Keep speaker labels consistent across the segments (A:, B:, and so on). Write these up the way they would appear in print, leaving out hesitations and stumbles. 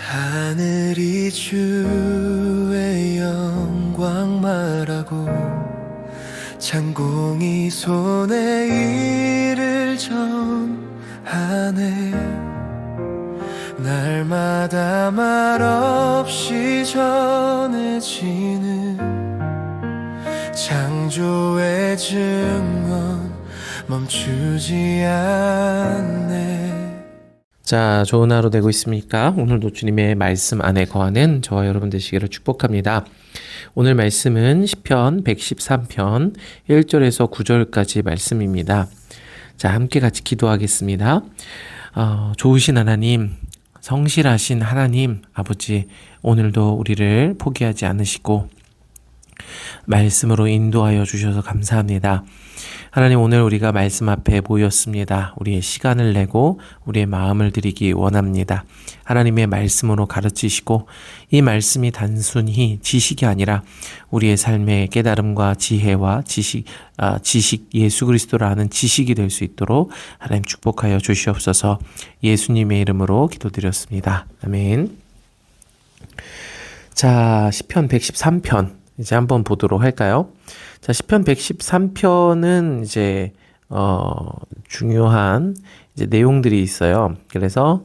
A: 하늘이 주의 영광 말하고 창공이 손에 이를 전하네. 날마다 말없이 전해지는 창조의 증언 멈추지 않네.
B: 자, 좋은 하루 되고 있습니까? 오늘도 주님의 말씀 안에 거하는 저와 여러분 되시기를 축복합니다. 오늘 말씀은 시편 113편 1절에서 9절까지 말씀입니다. 자, 함께 같이 기도하겠습니다. 좋으신 하나님, 성실하신 하나님, 아버지, 오늘도 우리를 포기하지 않으시고 말씀으로 인도하여 주셔서 감사합니다. 하나님, 오늘 우리가 말씀 앞에 모였습니다. 우리의 시간을 내고 우리의 마음을 드리기 원합니다. 하나님의 말씀으로 가르치시고 이 말씀이 단순히 지식이 아니라 우리의 삶의 깨달음과 지혜와 지식 예수 그리스도를 아는 지식이 될 수 있도록 하나님 축복하여 주시옵소서. 예수님의 이름으로 기도드렸습니다. 아멘. 자, 시편 113편 이제 한번 보도록 할까요? 자, 시편 113편은 이제 중요한 이제 내용들이 있어요. 그래서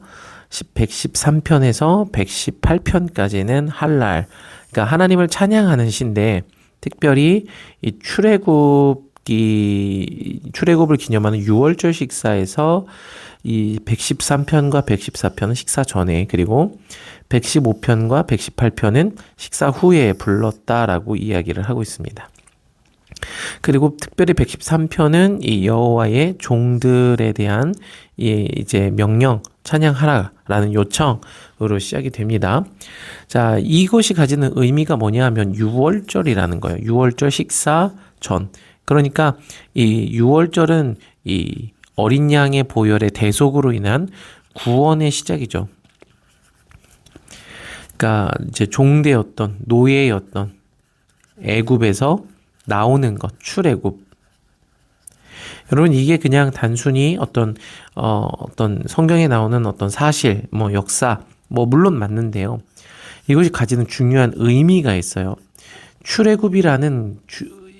B: 113편에서 118편까지는 할랄, 그러니까 하나님을 찬양하는 시인데, 특별히 이 출애굽을 기념하는 6월절 식사에서 이 113편과 114편은 식사 전에, 그리고 115편과 118편은 식사 후에 불렀다라고 이야기를 하고 있습니다. 그리고 특별히 113편은 이 여호와의 종들에 대한 이제 명령, 찬양하라라는 요청으로 시작이 됩니다. 자, 이것이 가지는 의미가 뭐냐 하면 6월절이라는 거예요. 6월절 식사 전. 그러니까 이 6월절은 이 어린 양의 보혈의 대속으로 인한 구원의 시작이죠. 그러니까 이제 종되었던, 노예였던 애굽에서 나오는 것, 출애굽. 여러분, 이게 그냥 단순히 어떤 성경에 나오는 어떤 사실, 역사, 물론 맞는데요. 이것이 가지는 중요한 의미가 있어요. 출애굽이라는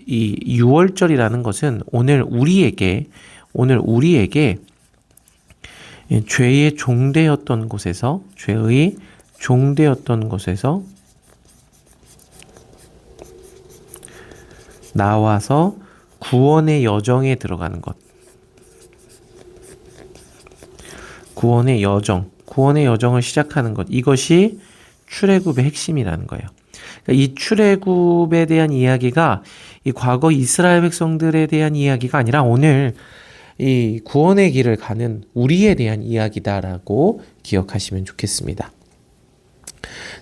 B: 이 6월절이라는 것은 오늘 우리에게 죄의 종되었던 곳에서, 죄의 종되었던 곳에서 나와서 구원의 여정에 들어가는 것. 구원의 여정을 시작하는 것. 이것이 출애굽의 핵심이라는 거예요. 그러니까 이 출애굽에 대한 이야기가 이 과거 이스라엘 백성들에 대한 이야기가 아니라 오늘 이 구원의 길을 가는 우리에 대한 이야기다라고 기억하시면 좋겠습니다.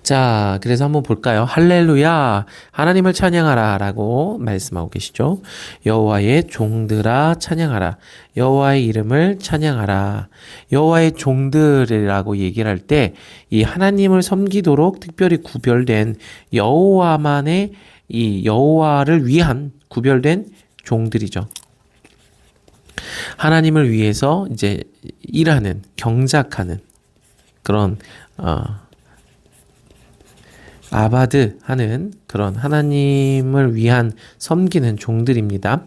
B: 자, 그래서 한번 볼까요? 할렐루야, 하나님을 찬양하라 라고 말씀하고 계시죠. 여호와의 종들아 찬양하라, 여호와의 이름을 찬양하라. 여호와의 종들이라고 얘기를 할 때 이 하나님을 섬기도록 특별히 구별된 여호와만의 이 여호와를 위한 구별된 종들이죠. 하나님을 위해서 이제 일하는, 경작하는 그런 아바드 하는 그런 하나님을 위한 섬기는 종들입니다.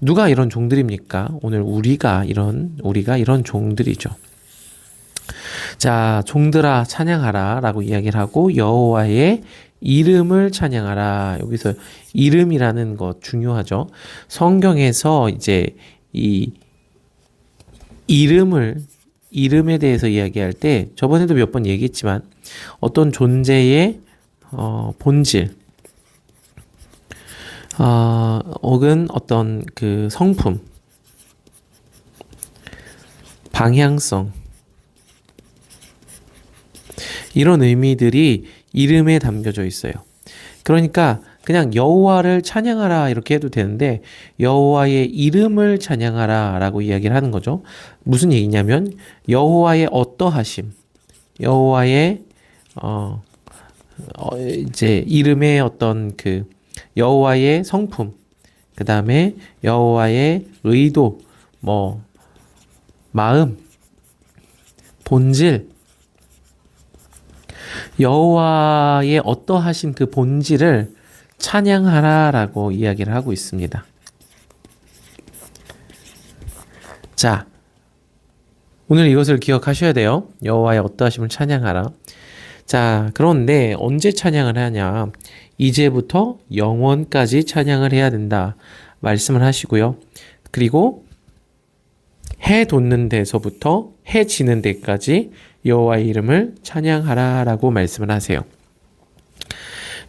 B: 누가 이런 종들입니까? 오늘 우리가 이런 종들이죠. 자, 종들아 찬양하라 라고 이야기를 하고 여호와의 이름을 찬양하라. 여기서 이름이라는 것 중요하죠. 성경에서 이제 이 이름에 대해서 이야기할 때 저번에도 몇 번 얘기했지만 어떤 존재의 본질, 혹은 어떤 그 성품, 방향성, 이런 의미들이 이름에 담겨져 있어요. 그러니까 그냥 여호와를 찬양하라 이렇게 해도 되는데 여호와의 이름을 찬양하라 라고 이야기를 하는 거죠. 무슨 얘기냐면 여호와의 어떠하심, 여호와의 이제 이름의 어떤 그 여호와의 성품, 그 다음에 여호와의 의도, 마음, 본질, 여호와의 어떠하신 그 본질을 찬양하라라고 이야기를 하고 있습니다. 자, 오늘 이것을 기억하셔야 돼요. 여호와의 어떠하심을 찬양하라. 자, 그런데 언제 찬양을 하냐? 이제부터 영원까지 찬양을 해야 된다 말씀을 하시고요. 그리고 해 돋는 데서부터 해 지는 데까지 여호와의 이름을 찬양하라라고 말씀을 하세요.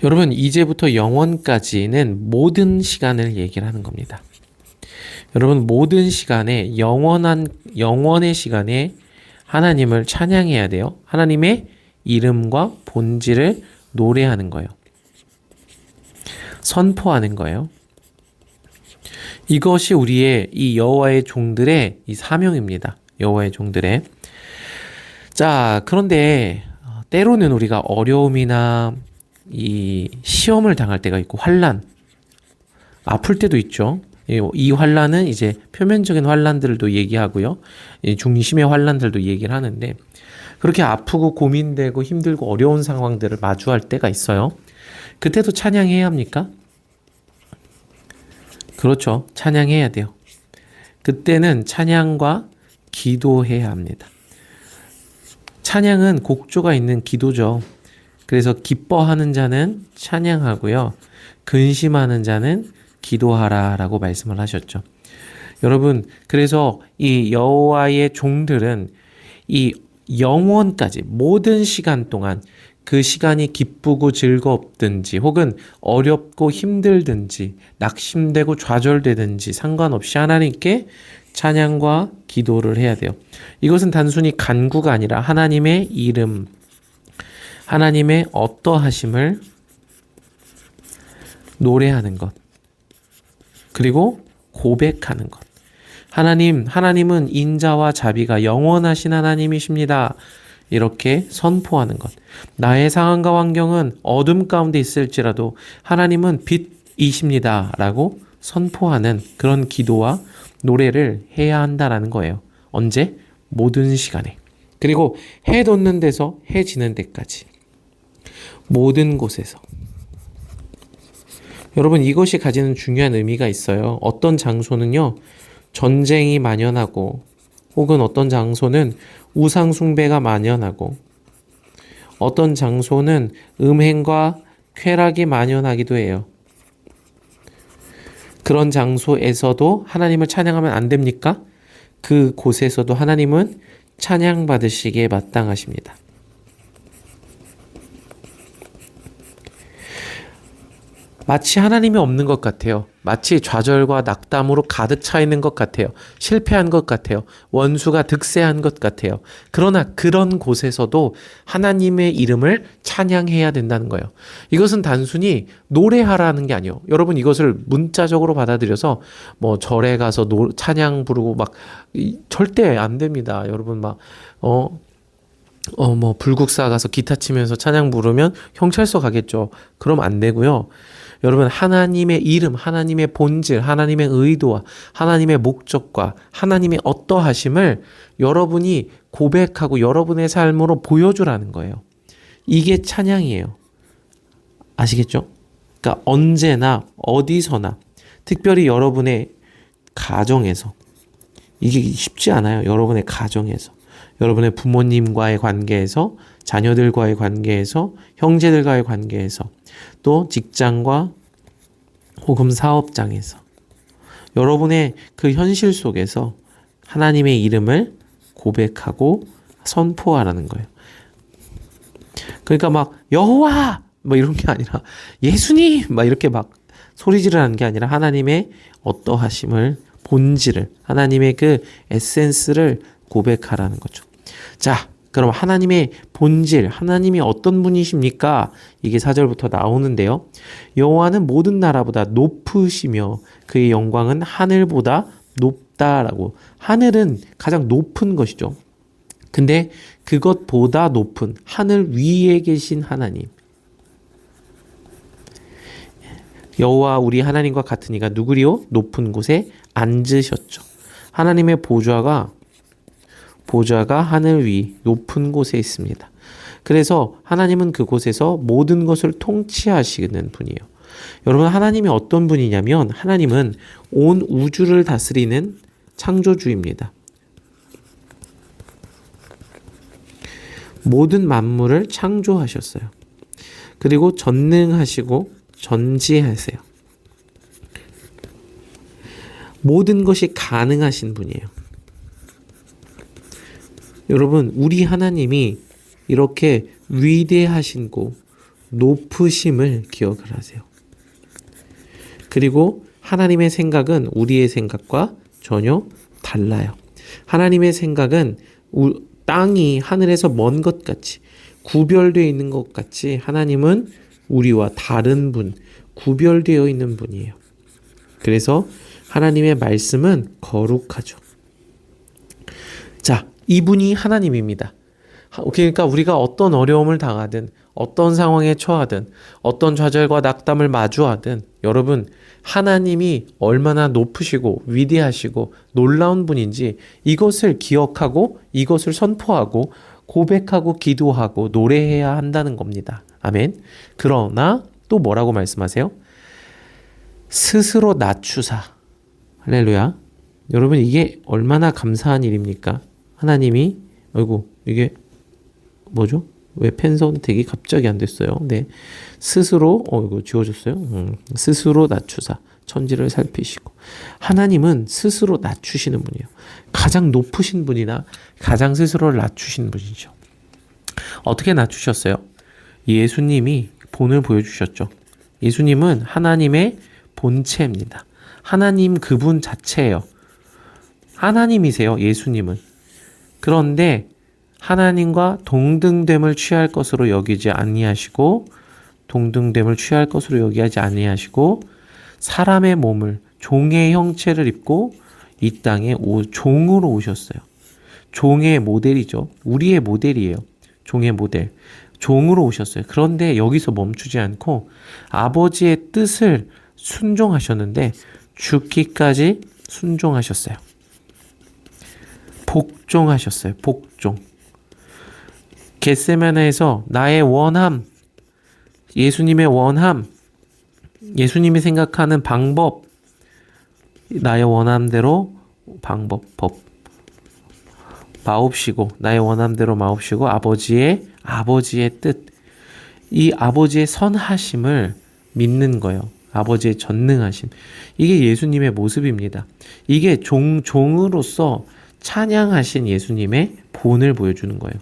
B: 여러분, 이제부터 영원까지는 모든 시간을 얘기를 하는 겁니다. 여러분, 모든 시간에 영원의 시간에 하나님을 찬양해야 돼요. 하나님의 이름과 본질을 노래하는 거예요. 선포하는 거예요. 이것이 우리의 이 여호와의 종들의 이 사명입니다. 여호와의 종들의. 자, 그런데 때로는 우리가 어려움이나 이 시험을 당할 때가 있고 환난, 아플 때도 있죠. 이 환난은 이제 표면적인 환난들도 얘기하고요. 중심의 환난들도 얘기를 하는데 그렇게 아프고 고민되고 힘들고 어려운 상황들을 마주할 때가 있어요. 그때도 찬양해야 합니까? 그렇죠. 찬양해야 돼요. 그때는 찬양과 기도해야 합니다. 찬양은 곡조가 있는 기도죠. 그래서 기뻐하는 자는 찬양하고요. 근심하는 자는 기도하라라고 말씀을 하셨죠. 여러분, 그래서 이 여호와의 종들은 이 영원까지 모든 시간 동안 그 시간이 기쁘고 즐겁든지 혹은 어렵고 힘들든지 낙심되고 좌절되든지 상관없이 하나님께 찬양과 기도를 해야 돼요. 이것은 단순히 간구가 아니라 하나님의 이름, 하나님의 어떠하심을 노래하는 것, 그리고 고백하는 것. 하나님은 인자와 자비가 영원하신 하나님이십니다. 이렇게 선포하는 것. 나의 상황과 환경은 어둠 가운데 있을지라도 하나님은 빛이십니다. 라고 선포하는 그런 기도와 노래를 해야 한다라는 거예요. 언제? 모든 시간에. 그리고 해 돋는 데서 해 지는 데까지. 모든 곳에서. 여러분, 이것이 가지는 중요한 의미가 있어요. 어떤 장소는요, 전쟁이 만연하고 혹은 어떤 장소는 우상 숭배가 만연하고 어떤 장소는 음행과 쾌락이 만연하기도 해요. 그런 장소에서도 하나님을 찬양하면 안 됩니까? 그 곳에서도 하나님은 찬양받으시기에 마땅하십니다. 마치 하나님이 없는 것 같아요. 마치 좌절과 낙담으로 가득 차 있는 것 같아요. 실패한 것 같아요. 원수가 득세한 것 같아요. 그러나 그런 곳에서도 하나님의 이름을 찬양해야 된다는 거예요. 이것은 단순히 노래하라는 게 아니에요. 여러분, 이것을 문자적으로 받아들여서 뭐 절에 가서 찬양 부르고 막 절대 안 됩니다. 여러분 뭐 불국사 가서 기타 치면서 찬양 부르면 경찰서 가겠죠. 그럼 안 되고요. 여러분, 하나님의 이름, 하나님의 본질, 하나님의 의도와 하나님의 목적과 하나님의 어떠하심을 여러분이 고백하고 여러분의 삶으로 보여주라는 거예요. 이게 찬양이에요. 아시겠죠? 그러니까 언제나 어디서나 특별히 여러분의 가정에서 이게 쉽지 않아요. 여러분의 가정에서 여러분의 부모님과의 관계에서 자녀들과의 관계에서 형제들과의 관계에서 또 직장과 혹은 사업장에서 여러분의 그 현실 속에서 하나님의 이름을 고백하고 선포하라는 거예요. 그러니까 막 여호와 뭐 이런 게 아니라 예수님 막 이렇게 막 소리 지르는 게 아니라 하나님의 어떠하심을 본질을 하나님의 그 에센스를 고백하라는 거죠. 자, 그럼 하나님의 본질, 하나님이 어떤 분이십니까? 이게 4절부터 나오는데요. 여호와는 모든 나라보다 높으시며 그의 영광은 하늘보다 높다라고. 하늘은 가장 높은 것이죠. 근데 그것보다 높은 하늘 위에 계신 하나님. 여호와 우리 하나님과 같은 이가 누구리요? 높은 곳에 앉으셨죠. 하나님의 보좌가 하늘 위 높은 곳에 있습니다. 그래서 하나님은 그곳에서 모든 것을 통치하시는 분이에요. 여러분, 하나님이 어떤 분이냐면 하나님은 온 우주를 다스리는 창조주입니다. 모든 만물을 창조하셨어요. 그리고 전능하시고 전지하세요. 모든 것이 가능하신 분이에요. 여러분, 우리 하나님이 이렇게 위대하시고 높으심을 기억을 하세요. 그리고 하나님의 생각은 우리의 생각과 전혀 달라요. 하나님의 생각은 땅이 하늘에서 먼 것 같이 구별되어 있는 것 같이 하나님은 우리와 다른 분, 구별되어 있는 분이에요. 그래서 하나님의 말씀은 거룩하죠. 자, 이분이 하나님입니다. 그러니까 우리가 어떤 어려움을 당하든 어떤 상황에 처하든 어떤 좌절과 낙담을 마주하든 여러분, 하나님이 얼마나 높으시고 위대하시고 놀라운 분인지 이것을 기억하고 이것을 선포하고 고백하고 기도하고 노래해야 한다는 겁니다. 아멘. 그러나 또 뭐라고 말씀하세요? 스스로 낮추사. 할렐루야. 여러분, 이게 얼마나 감사한 일입니까? 하나님이 이게 뭐죠? 왜 펜 선택이 갑자기 안 됐어요? 네, 스스로 이거 지워졌어요. 스스로 낮추사 천지를 살피시고. 하나님은 스스로 낮추시는 분이에요. 가장 높으신 분이나 가장 스스로를 낮추신 분이죠. 어떻게 낮추셨어요? 예수님이 본을 보여주셨죠. 예수님은 하나님의 본체입니다. 하나님 그분 자체예요. 하나님이세요, 예수님은. 그런데 하나님과 동등됨을 취할 것으로 여기지 아니하시고 동등됨을 취할 것으로 여기지 아니하시고 사람의 몸을 종의 형체를 입고 이 땅에 종으로 오셨어요. 종의 모델이죠. 우리의 모델이에요. 종의 모델. 종으로 오셨어요. 그런데 여기서 멈추지 않고 아버지의 뜻을 순종하셨는데 죽기까지 순종하셨어요. 복종하셨어요. 복종. 겟세마네에서 나의 원함, 예수님의 원함, 예수님이 생각하는 방법, 나의 원함대로 방법, 법 마옵시고 나의 원함대로 마옵시고 아버지의 뜻, 이 아버지의 선하심을 믿는 거예요. 아버지의 전능하심. 이게 예수님의 모습입니다. 이게 종으로서 찬양하신 예수님의 본을 보여주는 거예요.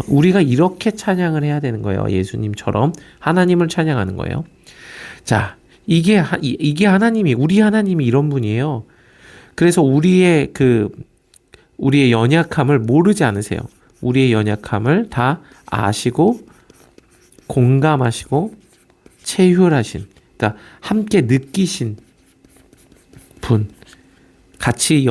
B: 우리가 이렇게 찬양을 해야 되는 거예요. 예수님처럼 하나님을 찬양하는 거예요. 자, 이게 하나님이, 우리 하나님이 이런 분이에요. 그래서 우리의 연약함을 모르지 않으세요. 우리의 연약함을 다 아시고 공감하시고 체휼하신, 그러니까 함께 느끼신 분, 같이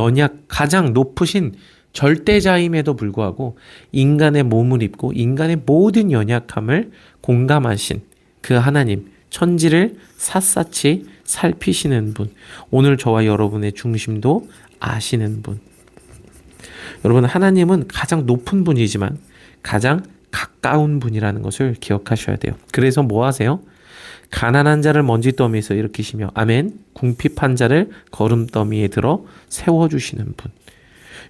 B: 가장 높으신 절대자임에도 불구하고 인간의 몸을 입고 인간의 모든 연약함을 공감하신 그 하나님, 천지를 샅샅이 살피시는 분, 오늘 저와 여러분의 중심도 아시는 분. 여러분, 하나님은 가장 높은 분이지만 가장 가까운 분이라는 것을 기억하셔야 돼요. 그래서 뭐 하세요? 가난한 자를 먼지더미에서 일으키시며 아멘, 궁핍한 자를 거름더미에 들어 세워주시는 분.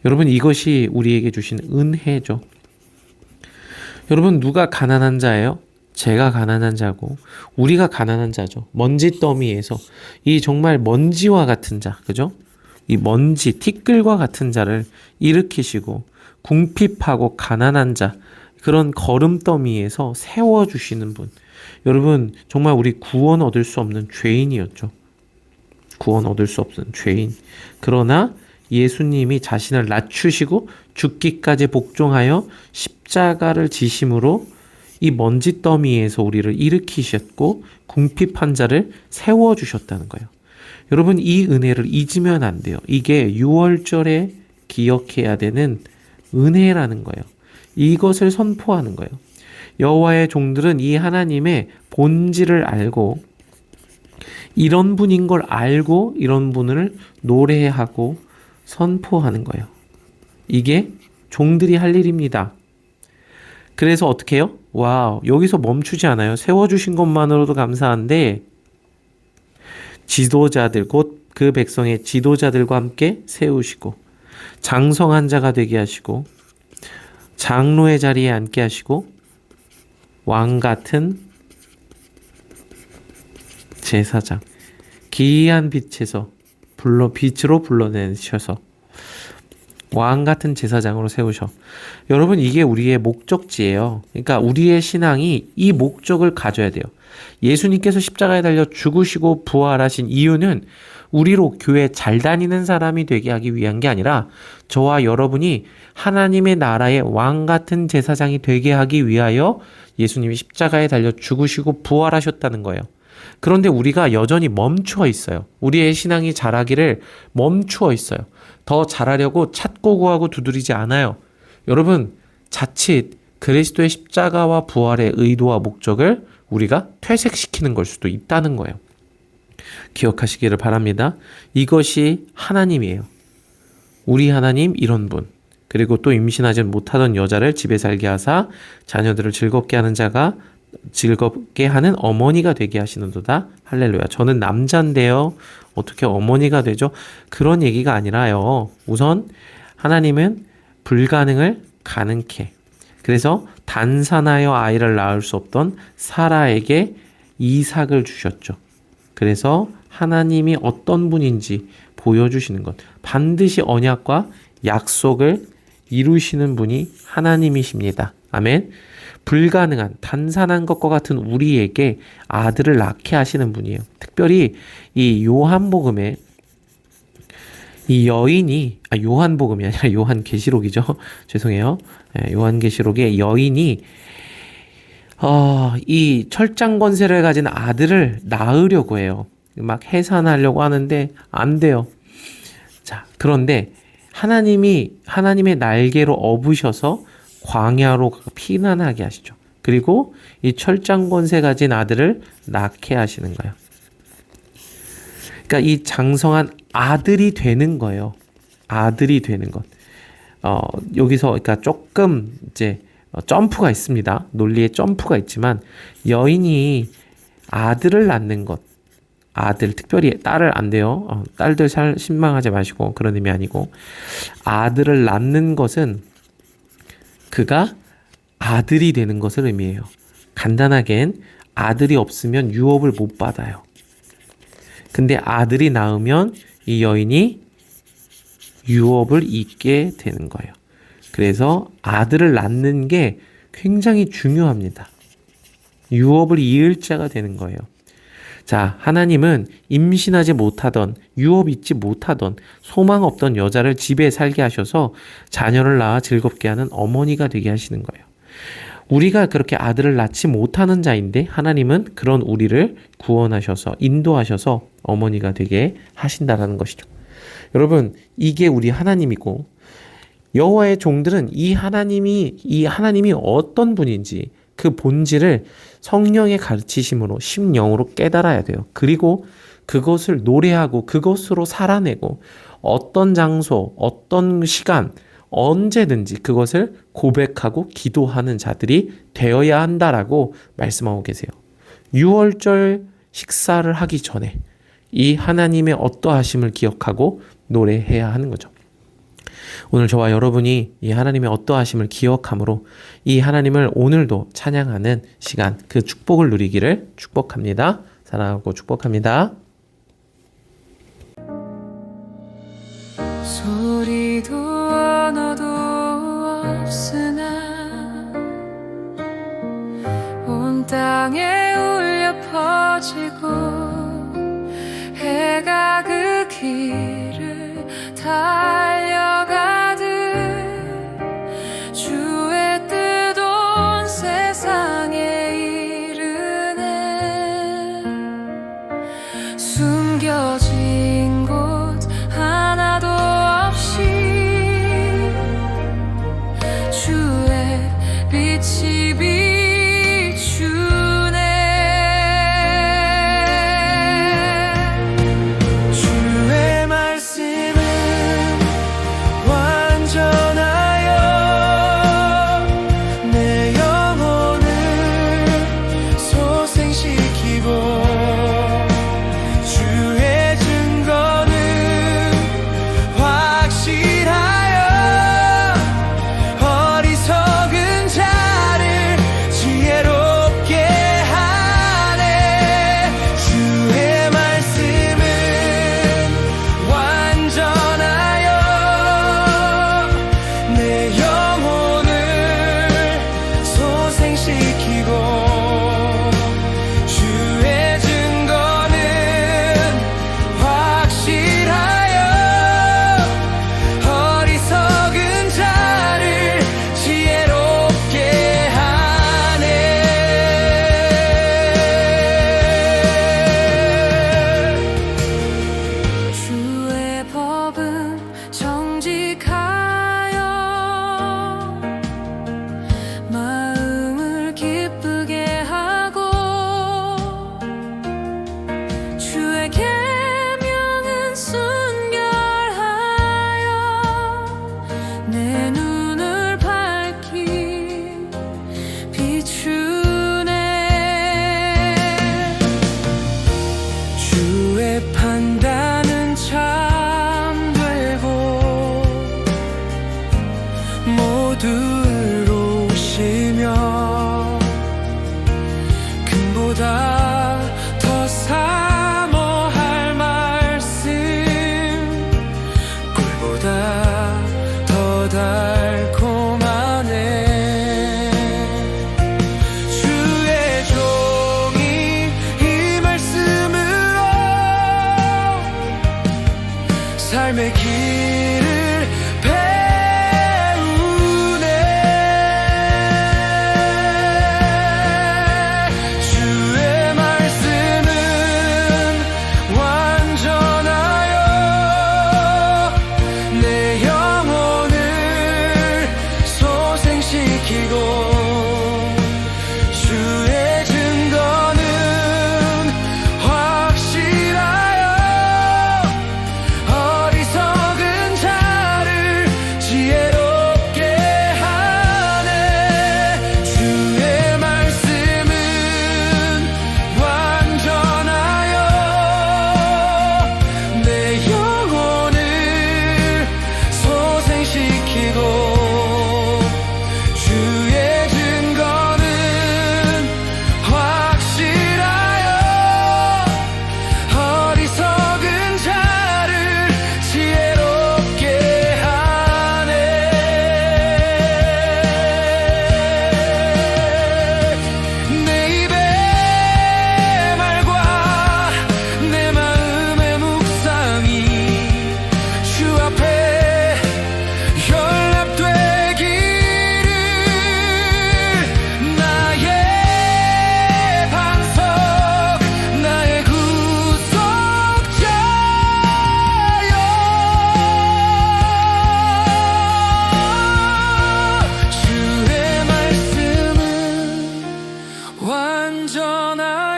B: 여러분, 이것이 우리에게 주신 은혜죠. 여러분, 누가 가난한 자예요? 제가 가난한 자고 우리가 가난한 자죠. 먼지더미에서 이 정말 먼지와 같은 자, 그죠? 이 먼지, 티끌과 같은 자를 일으키시고 궁핍하고 가난한 자, 그런 거름더미에서 세워주시는 분. 여러분, 정말 우리 구원 얻을 수 없는 죄인이었죠. 구원 얻을 수 없는 죄인. 그러나 예수님이 자신을 낮추시고 죽기까지 복종하여 십자가를 지심으로 이 먼지더미에서 우리를 일으키셨고 궁핍한 자를 세워주셨다는 거예요. 여러분, 이 은혜를 잊으면 안 돼요. 이게 6월절에 기억해야 되는 은혜라는 거예요. 이것을 선포하는 거예요. 여호와의 종들은 이 하나님의 본질을 알고 이런 분인 걸 알고 이런 분을 노래하고 선포하는 거예요. 이게 종들이 할 일입니다. 그래서 어떻게 해요? 와, 여기서 멈추지 않아요. 세워주신 것만으로도 감사한데 지도자들, 곧 그 백성의 지도자들과 함께 세우시고 장성한 자가 되게 하시고 장로의 자리에 앉게 하시고 왕 같은 제사장, 기이한 빛에서 빛으로 불러내셔서 왕 같은 제사장으로 세우셔. 여러분, 이게 우리의 목적지예요. 그러니까 우리의 신앙이 이 목적을 가져야 돼요. 예수님께서 십자가에 달려 죽으시고 부활하신 이유는 우리로 교회 잘 다니는 사람이 되게 하기 위한 게 아니라 저와 여러분이 하나님의 나라의 왕 같은 제사장이 되게 하기 위하여 예수님이 십자가에 달려 죽으시고 부활하셨다는 거예요. 그런데 우리가 여전히 멈추어 있어요. 우리의 신앙이 자라기를 멈추어 있어요. 더 자라려고 찾고 구하고 두드리지 않아요. 여러분, 자칫 그리스도의 십자가와 부활의 의도와 목적을 우리가 퇴색시키는 걸 수도 있다는 거예요. 기억하시기를 바랍니다. 이것이 하나님이에요. 우리 하나님 이런 분. 그리고 또 임신하지 못하던 여자를 집에 살게 하사 자녀들을 즐겁게 하는 자가 즐겁게 하는 어머니가 되게 하시는도다. 할렐루야. 저는 남자인데요. 어떻게 어머니가 되죠? 그런 얘기가 아니라요. 우선 하나님은 불가능을 가능케. 그래서 단산하여 아이를 낳을 수 없던 사라에게 이삭을 주셨죠. 그래서 하나님이 어떤 분인지 보여주시는 것. 반드시 언약과 약속을 이루시는 분이 하나님이십니다. 아멘. 불가능한 단산한 것과 같은 우리에게 아들을 낳게 하시는 분이에요. 특별히 이 요한복음에 이 여인이 요한복음이 아니라 요한계시록이죠. 죄송해요. 요한계시록에 여인이 이 철장 권세를 가진 아들을 낳으려고 해요. 막 해산하려고 하는데 안 돼요. 자, 그런데 하나님의 날개로 업으셔서 광야로 피난하게 하시죠. 그리고 이 철장 권세 가진 아들을 낳게 하시는 거예요. 그러니까 이 장성한 아들이 되는 거예요. 아들이 되는 것. 여기서 그러니까 조금 이제 점프가 있습니다. 논리에 점프가 있지만 여인이 아들을 낳는 것, 아들, 특별히 딸을 안 돼요. 딸들 신망하지 마시고 그런 의미 아니고 아들을 낳는 것은 그가 아들이 되는 것을 의미해요. 간단하겐 아들이 없으면 유업을 못 받아요. 근데 아들이 낳으면 이 여인이 유업을 잇게 되는 거예요. 그래서 아들을 낳는 게 굉장히 중요합니다. 유업을 이을 자가 되는 거예요. 자, 하나님은 임신하지 못하던, 유업 잇지 못하던, 소망 없던 여자를 집에 살게 하셔서 자녀를 낳아 즐겁게 하는 어머니가 되게 하시는 거예요. 우리가 그렇게 아들을 낳지 못하는 자인데 하나님은 그런 우리를 구원하셔서 인도하셔서 어머니가 되게 하신다라는 것이죠. 여러분, 이게 우리 하나님이고 여호와의 종들은 이 하나님이 어떤 분인지 그 본질을 성령의 가르치심으로 심령으로 깨달아야 돼요. 그리고 그것을 노래하고 그것으로 살아내고 어떤 장소, 어떤 시간, 언제든지 그것을 고백하고 기도하는 자들이 되어야 한다라고 말씀하고 계세요. 6월절 식사를 하기 전에 이 하나님의 어떠하심을 기억하고 노래해야 하는 거죠. 오늘 저와 여러분이 이 하나님의 어떠하심을 기억함으로 이 하나님을 오늘도 찬양하는 시간, 그 축복을 누리기를 축복합니다. 사랑하고 축복합니다.
C: 소리도 언어도 없으나 온 땅에 울려 퍼지고 해가 그 길을 달려가듯 주의 뜻 온 세상에 이르네. 숨겨진 곳 하나도 없이 주의 빛이 비추네.
A: 주의 말씀은
C: 주네.
A: 주의 판단은 참되고 모두 의로우시며 금보다 더 사모할 말씀 꿀보다 더 달콤하네. 주의 종이 이 말씀으로 삶의 길을 배우네. 주의 말씀은 완전하여 내 영혼을 소생시키고 주의 증거는 확실하여 어리석은 자를 지혜롭게 하네. 주의 말씀은 완전하여 내 영혼을 소생시키고 주의 증거는 확실하여 어리석은 자를 지혜롭게 하네. 내 입의 말과 내 마음의 묵상이 주 앞에 연락되기를 나의 반석 나의 구속자여. 주의 말씀은 완전하